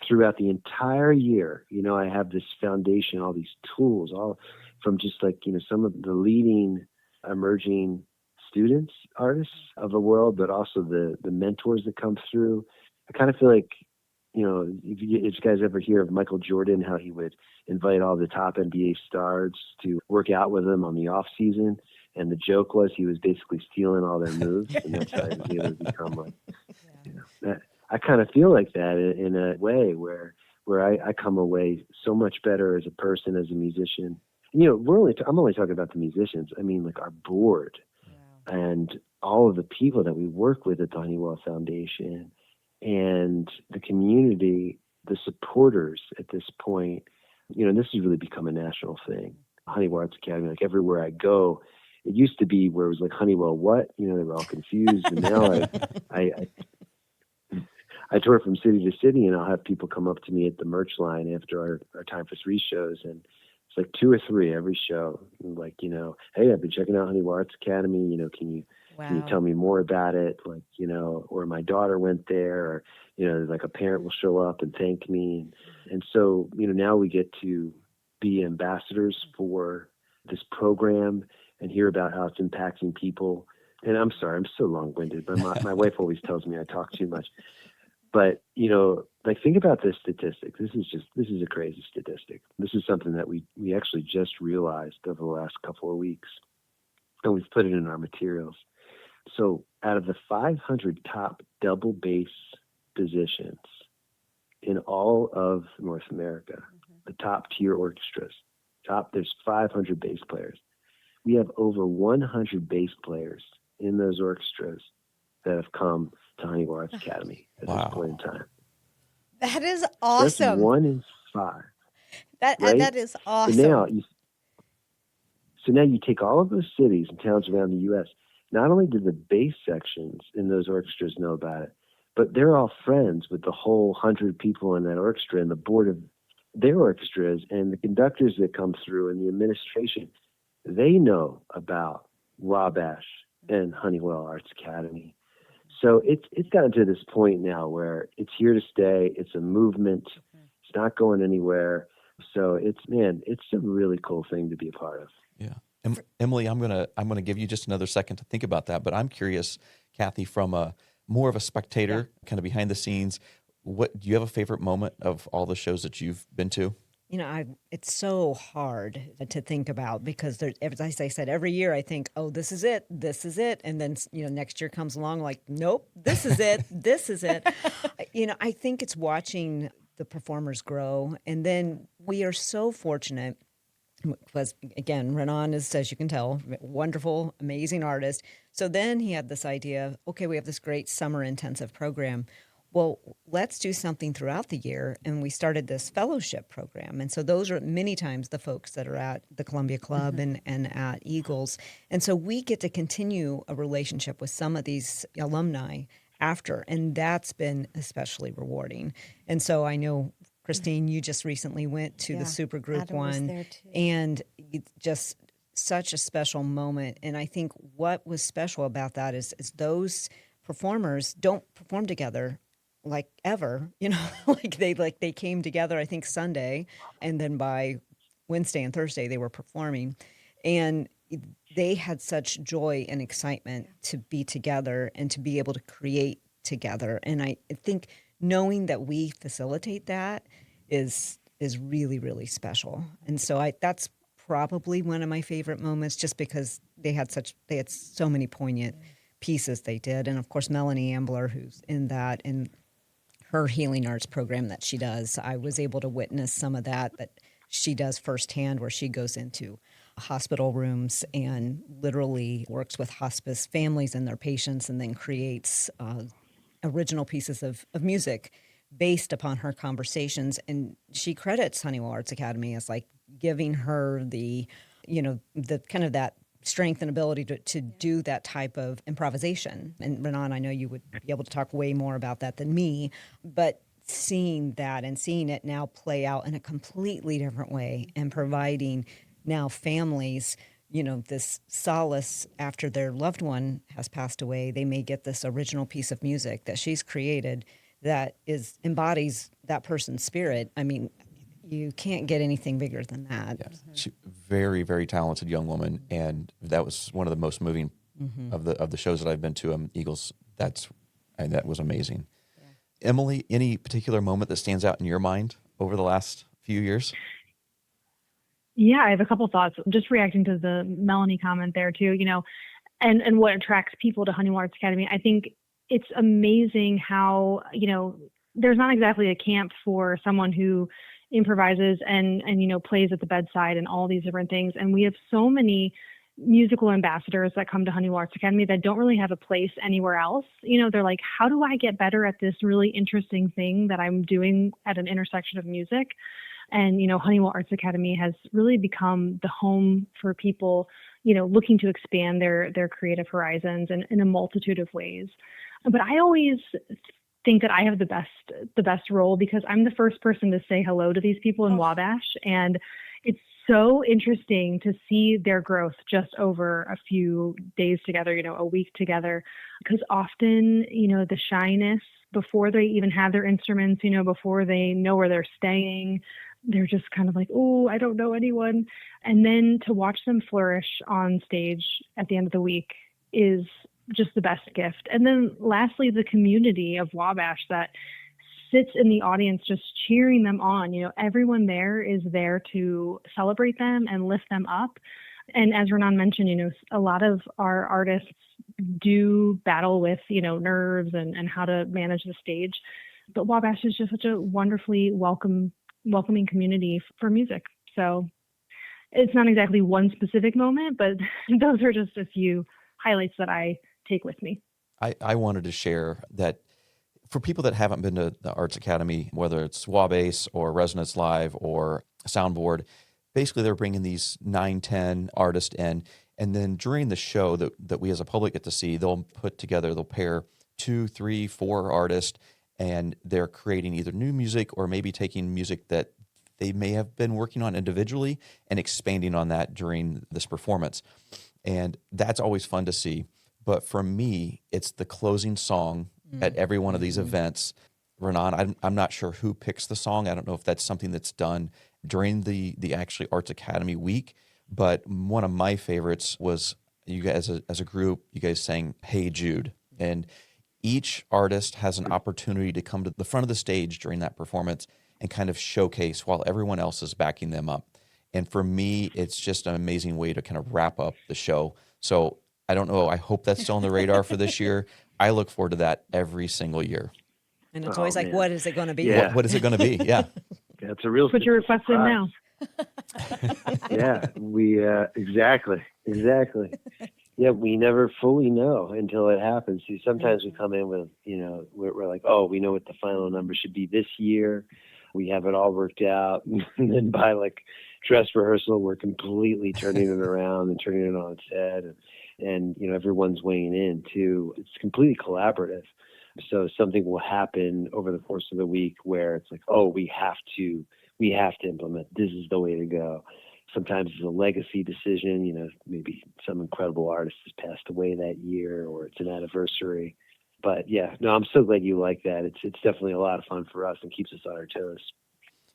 throughout the entire year. I have this foundation, all these tools, all from just like, some of the leading emerging students, artists of the world, but also the mentors that come through. I kind of feel like, if you guys ever hear of Michael Jordan, how he would invite all the top NBA stars to work out with him on the off season. And the joke was he was basically stealing all their moves. And that's how he was able to become like, I kind of feel like that in a way where I come away so much better as a person, as a musician. I'm only talking about the musicians. I mean, like our board and all of the people that we work with at the Honeywell Foundation and the community, the supporters at this point, this has really become a national thing. Honeywell Arts Academy, like everywhere I go, it used to be where it was like Honeywell what? They were all confused. And now I tour from city to city, and I'll have people come up to me at the merch line after our Time for Three shows, and it's like 2 or 3 every show. Like, hey, I've been checking out Honeywell Arts Academy. Can you tell me more about it? Like, or my daughter went there, or, like a parent will show up and thank me. And so, now we get to be ambassadors for this program and hear about how it's impacting people. And I'm sorry, I'm so long-winded, but my wife always tells me I talk too much. But, like think about this statistic. This is a crazy statistic. This is something that we actually just realized over the last couple of weeks, and we've put it in our materials. So out of the 500 top double bass positions in all of North America, the top tier orchestras, there's 500 bass players. We have over 100 bass players in those orchestras that have come to Honeywell Arts Academy at this point in time. That is awesome. That's 1 in 5. Right? That is awesome. So now you take all of those cities and towns around the U.S. Not only do the bass sections in those orchestras know about it, but they're all friends with the whole 100 people in that orchestra and the board of their orchestras and the conductors that come through and the administration. They know about Wabash and Honeywell Arts Academy. So it's gotten to this point now where it's here to stay. It's a movement. It's not going anywhere. So it's a really cool thing to be a part of. Yeah. Emily, I'm gonna give you just another second to think about that, but I'm curious, Cathy, from a more of a spectator, kind of behind the scenes, what do you have a favorite moment of all the shows that you've been to? It's so hard to think about because as I said, every year I think, oh, this is it. And then, next year comes along like, nope, this is it. This is it. I think it's watching the performers grow. And then we are so fortunate because, again, Ranaan is, as you can tell, wonderful, amazing artist. So then he had this idea, okay, we have this great summer intensive program. Well, let's do something throughout the year. And we started this fellowship program. And so those are many times the folks that are at the Columbia Club and at Eagles. And so we get to continue a relationship with some of these alumni after. And that's been especially rewarding. And so I know, Christine, you just recently went to the supergroup Adam one. was there too. And it's just such a special moment. And I think what was special about that is those performers don't perform together like ever, like they came together, I think Sunday, and then by Wednesday and Thursday they were performing, and they had such joy and excitement to be together and to be able to create together. And I think knowing that we facilitate that is really, really special. And so that's probably one of my favorite moments, just because they had so many poignant pieces they did. And of course, Melanie Ambler, who's in that, and her healing arts program that she does, I was able to witness some of that she does firsthand, where she goes into hospital rooms and literally works with hospice families and their patients, and then creates original pieces of music based upon her conversations. And she credits Honeywell Arts Academy as like giving her the kind of that strength and ability to do that type of improvisation. And Ranaan, I know you would be able to talk way more about that than me, but seeing that and seeing it now play out in a completely different way and providing now families, this solace after their loved one has passed away. They may get this original piece of music that she's created that embodies that person's spirit. I mean, you can't get anything bigger than that. Yes. She, very, very talented young woman, and that was one of the most moving of the shows that I've been to. Eagles. That was amazing. Yeah. Emily, any particular moment that stands out in your mind over the last few years? Yeah, I have a couple thoughts. Just reacting to the Melanie comment there too, and what attracts people to Honeywell Arts Academy. I think it's amazing how, there's not exactly a camp for someone who improvises and plays at the bedside and all these different things. And we have so many musical ambassadors that come to Honeywell Arts Academy that don't really have a place anywhere else. They're like, how do I get better at this really interesting thing that I'm doing at an intersection of music? And, Honeywell Arts Academy has really become the home for people, looking to expand their creative horizons in a multitude of ways. But I always think that I have the best role because I'm the first person to say hello to these people in Wabash. And it's so interesting to see their growth just over a few days together, a week together, because often, the shyness before they even have their instruments, before they know where they're staying, they're just kind of like, oh, I don't know anyone. And then to watch them flourish on stage at the end of the week is just the best gift. And then lastly, the community of Wabash that sits in the audience just cheering them on. Everyone there is there to celebrate them and lift them up. And as Ranaan mentioned, a lot of our artists do battle with, nerves and how to manage the stage. But Wabash is just such a wonderfully welcoming community for music. So it's not exactly one specific moment, but those are just a few highlights that I take with me. I wanted to share that for people that haven't been to the Arts Academy, whether it's Wabass or Resonance Live or Soundboard, basically they're bringing these 9-10 artists in, and then during the show that we as a public get to see, they'll pair 2, 3, 4 artists, and they're creating either new music or maybe taking music that they may have been working on individually and expanding on that during this performance. And that's always fun to see. But for me, it's the closing song at every one of these events. Ranaan, I'm not sure who picks the song. I don't know if that's something that's done during the actually Arts Academy week, But one of my favorites was you guys as a group, you guys sang Hey Jude. And each artist has an opportunity to come to the front of the stage during that performance and kind of showcase while everyone else is backing them up. And for me, it's just an amazing way to kind of wrap up the show. So I don't know. I hope that's still on the radar for this year. I look forward to that every single year. And it's Oh, always like, man. what is it going to be? Yeah. What is it going to be? Yeah. That's a real Put your request in surprise. now. Yeah, we exactly. Yeah, we never fully know until it happens. See, sometimes we come in with, we're like, oh, we know what the final number should be this year. We have it all worked out. And then by like dress rehearsal, we're completely turning it around and turning it on its head. And everyone's weighing in too. It's completely collaborative. So something will happen over the course of the week where it's like, oh, we have to implement. This is the way to go. Sometimes it's a legacy decision. Maybe some incredible artist has passed away that year, or it's an anniversary. But yeah, no, I'm so glad you like that. It's definitely a lot of fun for us and keeps us on our toes.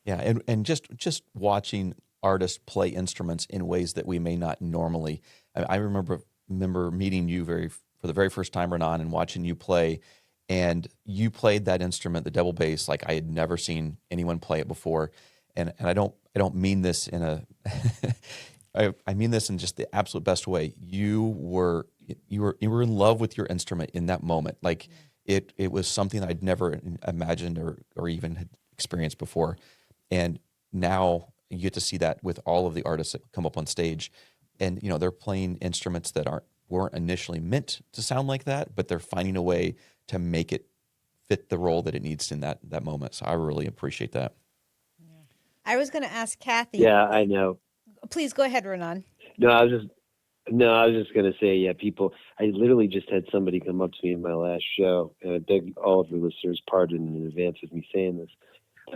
Yeah, and just watching artists play instruments in ways that we may not normally. I remember meeting you for the very first time, Ranaan, and watching you play. And you played that instrument, the double bass, like I had never seen anyone play it before. And I don't mean this in a I mean this in just the absolute best way. You were in love with your instrument in that moment. Like it was something I'd never imagined or even had experienced before. And now you get to see that with all of the artists that come up on stage. And they're playing instruments that weren't initially meant to sound like that, but they're finding a way to make it fit the role that it needs in that moment. So I really appreciate that. I was going to ask Cathy. Yeah, I know. Please go ahead, Ranaan. No, I was just going to say, yeah, I literally just had somebody come up to me in my last show, and I beg all of your listeners pardon in advance of me saying this.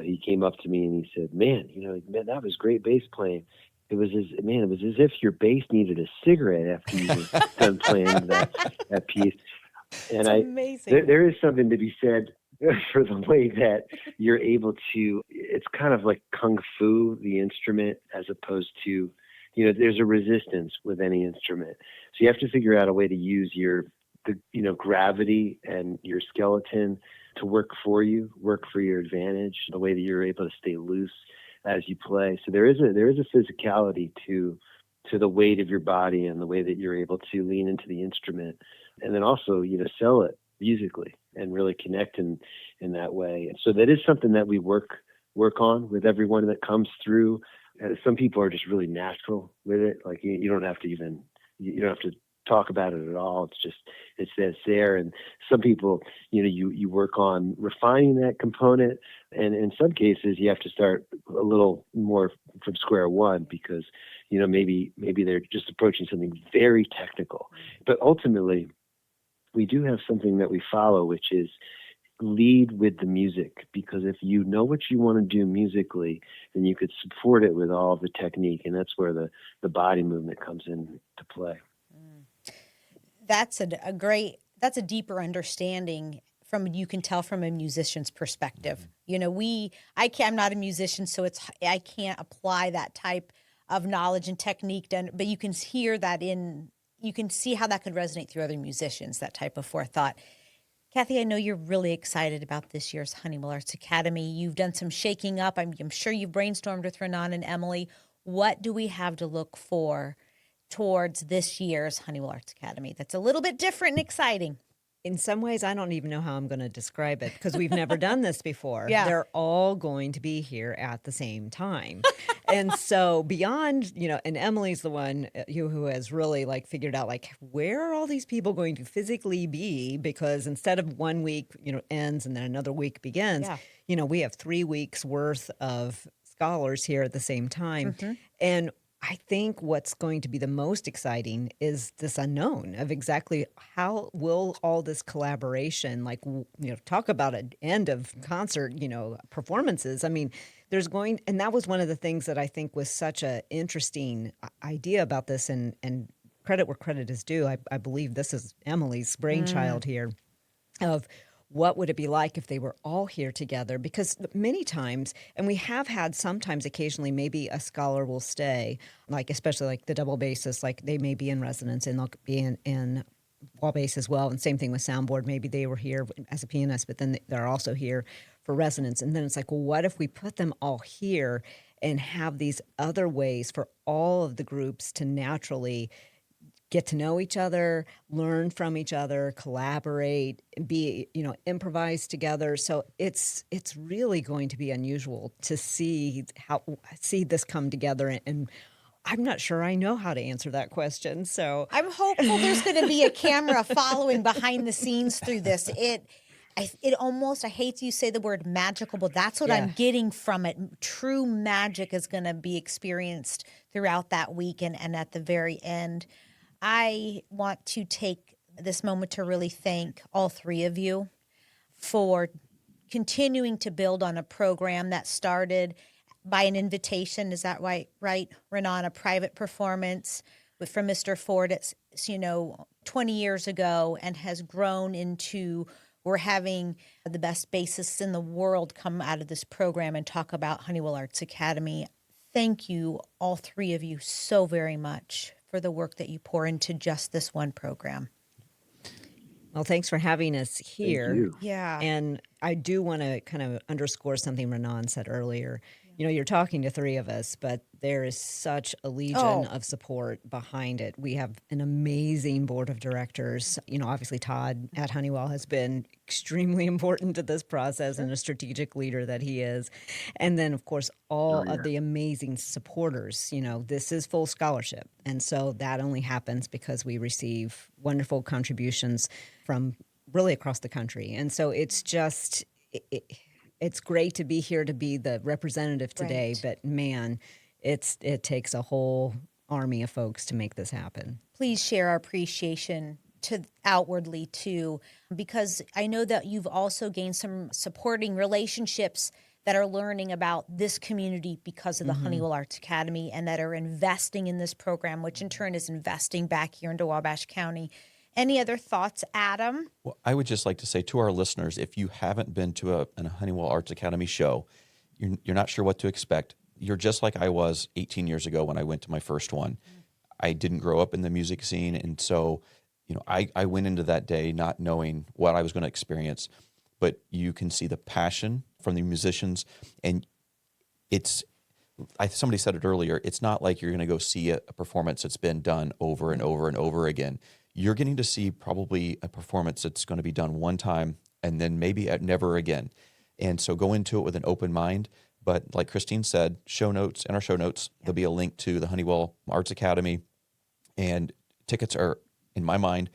He came up to me and he said, man, that was great bass playing. It was as if your bass needed a cigarette after you were done playing that piece. And amazing. There is something to be said for the way that you're able to, it's kind of like kung fu, the instrument, as opposed to, there's a resistance with any instrument. So you have to figure out a way to use the gravity and your skeleton to work for your advantage, the way that you're able to stay loose as you play. So there is a physicality to the weight of your body and the way that you're able to lean into the instrument, and then also sell it musically and really connect in that way. And so that is something that we work on with everyone that comes through. Some people are just really natural with it. Like you don't have to talk about it at all. It's there. And some people, you work on refining that component. And in some cases you have to start a little more from square one because, maybe they're just approaching something very technical. But ultimately we do have something that we follow, which is lead with the music, because if you know what you want to do musically, then you could support it with all of the technique. And that's where the body movement comes into play. That's a deeper understanding you can tell from a musician's perspective. I'm not a musician, so I can't apply that type of knowledge and technique, but you can hear that you can see how that could resonate through other musicians, that type of forethought. Cathy, I know you're really excited about this year's Honeywell Arts Academy. You've done some shaking up. I'm sure you've brainstormed with Ranaan and Emily. What do we have to look for towards this year's Honeywell Arts Academy that's a little bit different and exciting? In some ways, I don't even know how I'm going to describe it because we've never done this before. Yeah. They're all going to be here at the same time. And so beyond, and Emily's the one who has really figured out where are all these people going to physically be? Because instead of 1 week, ends and then another week begins, we have 3 weeks worth of scholars here at the same time. Mm-hmm. And I think what's going to be the most exciting is this unknown of exactly how will all this collaboration, talk about an end of concert, performances. I mean, and that was one of the things that I think was such an interesting idea about this, and credit where credit is due. I believe this is Emily's brainchild here of what would it be like if they were all here together? Because many times, and we have had sometimes occasionally, maybe a scholar will stay, like especially like the double bassists, like they may be in residence and they'll be in Wabass as well. And same thing with soundboard. Maybe they were here as a pianist, but then they're also here for residence. And then it's like, well, what if we put them all here and have these other ways for all of the groups to naturally get to know each other, learn from each other, collaborate, be, improvise together. So it's really going to be unusual to see this come together, and I'm not sure I know how to answer that question. So I'm hopeful there's going to be a camera following behind the scenes through this. It almost, I hate to say the word magical, but that's what I'm getting from it. True magic is going to be experienced throughout that week and at the very end. I want to take this moment to really thank all three of you for continuing to build on a program that started by an invitation. Is that right, Ranaan? A private performance from Mr. Ford, 20 years ago, and has grown into we're having the best bassists in the world come out of this program and talk about Honeywell Arts Academy. Thank you, all three of you, so very much for the work that you pour into just this one program. Well, thanks for having us here. Thank you. Yeah. And I do want to kind of underscore something Ranaan said earlier. You're talking to three of us, but there is such a legion of support behind it. We have an amazing board of directors. Obviously Todd at Honeywell has been extremely important to this process and a strategic leader that he is. And then, of course, all of the amazing supporters. This is full scholarship. And so that only happens because we receive wonderful contributions from really across the country. And so it's just... It's great to be here to be the representative today, but man, it takes a whole army of folks to make this happen. Please share our appreciation outwardly too, because I know that you've also gained some supporting relationships that are learning about this community because of the Honeywell Arts Academy and that are investing in this program, which in turn is investing back here into Wabash County. Any other thoughts, Adam? Well, I would just like to say to our listeners, if you haven't been to a Honeywell Arts Academy show, you're not sure what to expect. You're just like I was 18 years ago when I went to my first one. I didn't grow up in the music scene, and so I went into that day not knowing what I was going to experience. But you can see the passion from the musicians, and somebody said it earlier, it's not like you're going to go see a performance that's been done over and over and over again. You're getting to see probably a performance that's going to be done one time and then maybe never again. And so go into it with an open mind. But like Christine said, in our show notes, there'll be a link to the Honeywell Arts Academy. And tickets are, in my mind,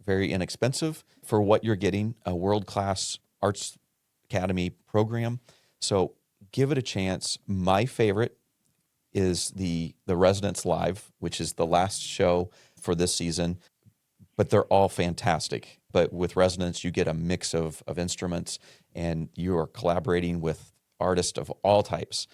very inexpensive for what you're getting, a world-class Arts Academy program. So give it a chance. My favorite is the Residence Live, which is the last show for this season. But they're all fantastic. But with Resonance, you get a mix of instruments, and you are collaborating with artists of all types.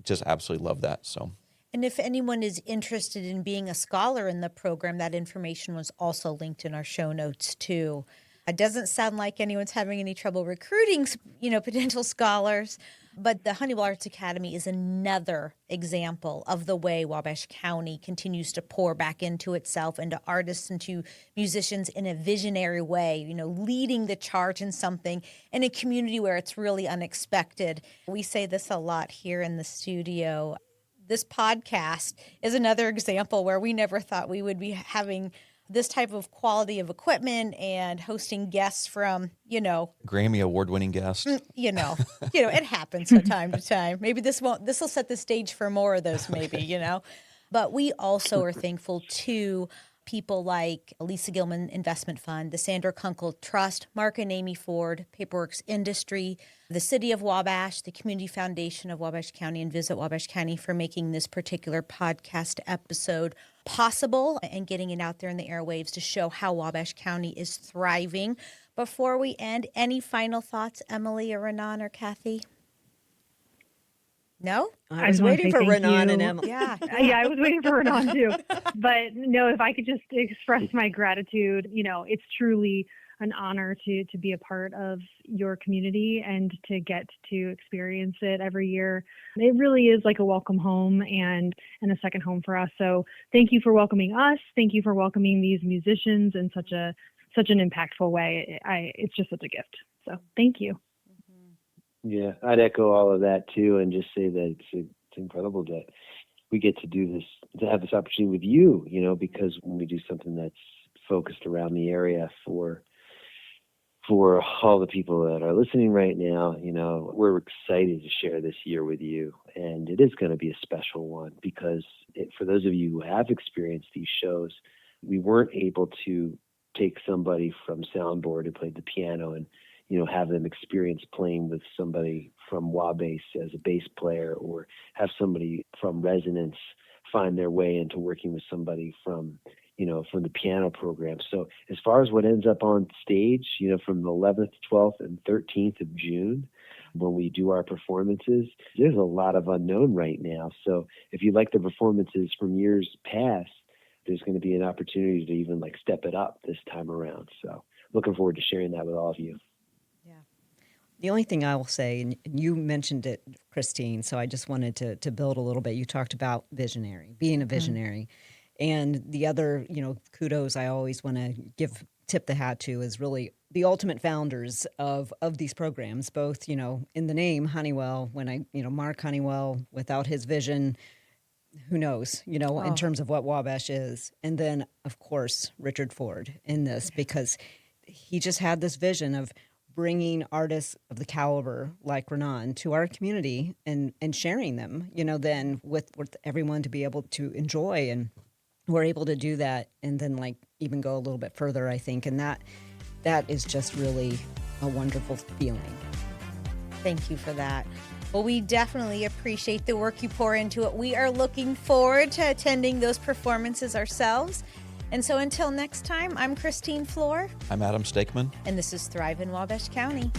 Just absolutely love that. So, and if anyone is interested in being a scholar in the program, that information was also linked in our show notes too. It doesn't sound like anyone's having any trouble recruiting, potential scholars. But the Honeywell Arts Academy is another example of the way Wabash County continues to pour back into itself, into artists, into musicians in a visionary way, leading the charge in something in a community where it's really unexpected. We say this a lot here in the studio. This podcast is another example where we never thought we would be having this type of quality of equipment and hosting guests from, Grammy award-winning guest. It happens from time to time. Maybe this will set the stage for more of those, maybe, But we also are thankful to people like Lisa Gilman Investment Fund, the Sandra Kunkel Trust, Mark and Amy Ford, Paperworks Industry, the City of Wabash, the Community Foundation of Wabash County, and Visit Wabash County for making this particular podcast episode possible and getting it out there in the airwaves to show how Wabash County is thriving. Before we end, any final thoughts, Emily or Ranaan or Cathy? No? I was waiting for Ranaan and Emily. Yeah. Yeah, I was waiting for Ranaan too. But no, if I could just express my gratitude, it's truly an honor to be a part of your community and to get to experience it every year. It really is like a welcome home and a second home for us. So thank you for welcoming us. Thank you for welcoming these musicians in such an impactful way. It's just such a gift. So thank you. Yeah, I'd echo all of that too, and just say that it's incredible that we get to do this, to have this opportunity with you, because when we do something that's focused around the area for all the people that are listening right now, we're excited to share this year with you. And it is going to be a special one because for those of you who have experienced these shows, we weren't able to take somebody from soundboard who played the piano and have them experience playing with somebody from Wabass as a bass player, or have somebody from Resonance find their way into working with somebody from the piano program. So as far as what ends up on stage, from the 11th, 12th, and 13th of June, when we do our performances, there's a lot of unknown right now. So if you like the performances from years past, there's going to be an opportunity to even step it up this time around. So looking forward to sharing that with all of you. The only thing I will say, and you mentioned it, Christine, so I just wanted to build a little bit. You talked about being a visionary. And the other, kudos I always want to tip the hat to is really the ultimate founders of these programs, both, in the name Honeywell, Mark Honeywell, without his vision, who knows, in terms of what Wabash is. And then, of course, Richard Ford in this, because he just had this vision of bringing artists of the caliber like Ranaan to our community and sharing them, then with everyone to be able to enjoy. And we're able to do that and then even go a little bit further, I think. And that is just really a wonderful feeling. Thank you for that. Well, we definitely appreciate the work you pour into it. We are looking forward to attending those performances ourselves. And so until next time, I'm Christine Floor. I'm Adam Stakeman. And this is Thrive in Wabash County.